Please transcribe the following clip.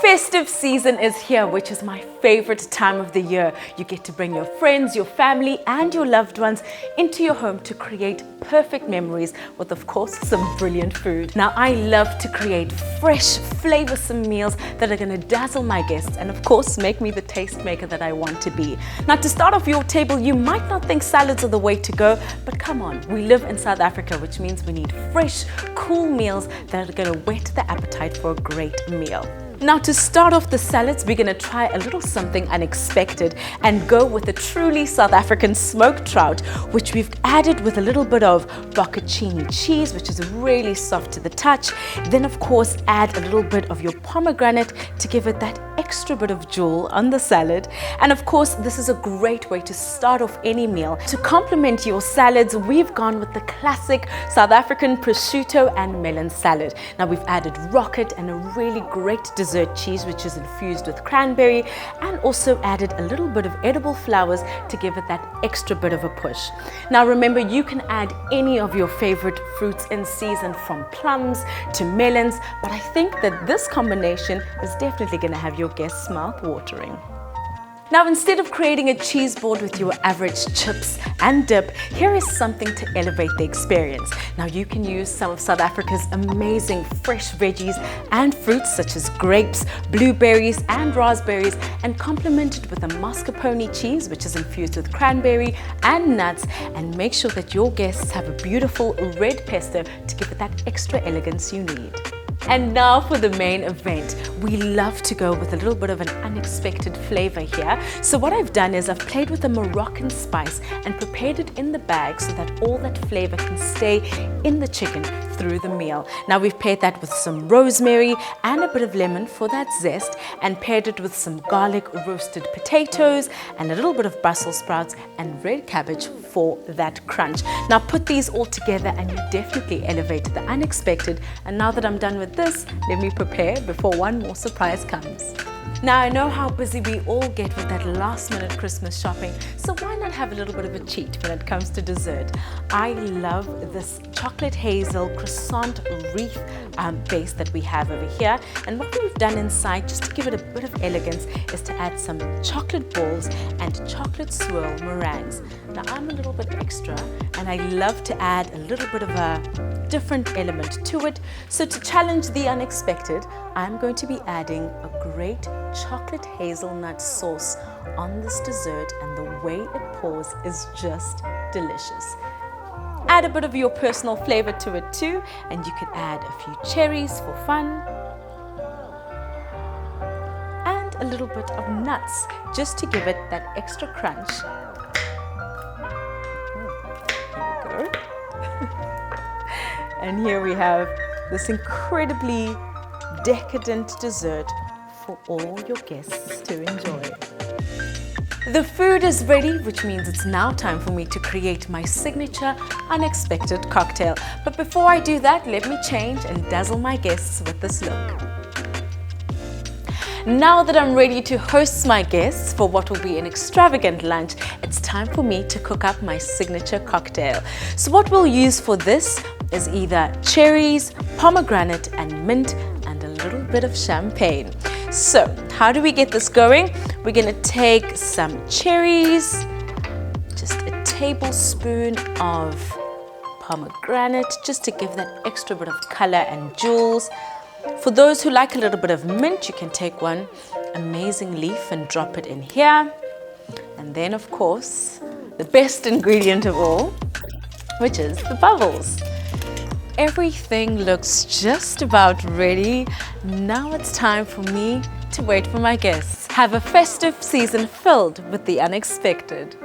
Festive season is here, which is my favorite time of the year. You get to bring your friends, your family, and your loved ones into your home to create perfect memories with, of course, some brilliant food. Now, I love to create fresh, flavorsome meals that are going to dazzle my guests and, of course, make me the tastemaker that I want to be. Now, to start off your table, you might not think salads are the way to go, but come on, we live in South Africa, which means we need fresh, cool meals that are going to whet the appetite for a great meal. Now, to start off the salads, we're going to try a little something unexpected and go with a truly South African smoked trout, which we've added with a little bit of bocconcini cheese, which is really soft to the touch. Then, of course, add a little bit of your pomegranate to give it that extra bit of jewel on the salad. And of course, this is a great way to start off any meal. To complement your salads, we've gone with the classic South African prosciutto and melon salad. Now, we've added rocket and a really great dessert cheese, which is infused with cranberry, and also added a little bit of edible flowers to give it that extra bit of a push. Now, remember, you can add any of your favorite fruits in season, from plums to melons, but I think that this combination is definitely going to have your guests' mouth watering. Now, instead of creating a cheese board with your average chips and dip, here is something to elevate the experience. Now, you can use some of South Africa's amazing fresh veggies and fruits such as grapes, blueberries and raspberries, and complement it with a mascarpone cheese, which is infused with cranberry and nuts, and make sure that your guests have a beautiful red pesto to give it that extra elegance you need. And now for the main event. We love to go with a little bit of an unexpected flavor here. So what I've done is I've played with a Moroccan spice and prepared it in the bag so that all that flavor can stay in the chicken through the meal. Now, we've paired that with some rosemary and a bit of lemon for that zest, and paired it with some garlic roasted potatoes and a little bit of Brussels sprouts and red cabbage for that crunch. Now, put these all together and you definitely elevate the unexpected. And now that I'm done with this, let me prepare before one more surprise comes. Now, I know how busy we all get with that last minute Christmas shopping, so why not have a little bit of a cheat when it comes to dessert? I love this chocolate hazel croissant wreath base that we have over here, and what we've done inside, just to give it a bit of elegance, is to add some chocolate balls and chocolate swirl meringues. Now, I'm a little bit extra and I love to add a little bit of a different element to it. So to challenge the unexpected, I'm going to be adding a great chocolate hazelnut sauce on this dessert, and the way it pours is just delicious. Add a bit of your personal flavor to it too, and you can add a few cherries for fun, and a little bit of nuts just to give it that extra crunch. Here we go. And here we have this incredibly decadent dessert for all your guests to enjoy. The food is ready, which means it's now time for me to create my signature unexpected cocktail. But before I do that, let me change and dazzle my guests with this look. Now that I'm ready to host my guests for what will be an extravagant lunch, it's time for me to cook up my signature cocktail. So what we'll use for this is either cherries, pomegranate and mint, and a little bit of champagne. So how do we get this going? We're going to take some cherries, just a tablespoon of pomegranate, just to give that extra bit of color and jewels. For those who like a little bit of mint, you can take one amazing leaf and drop it in here. And then, of course, the best ingredient of all, which is the bubbles. Everything looks just about ready. Now it's time for me to wait for my guests. Have a festive season filled with the unexpected.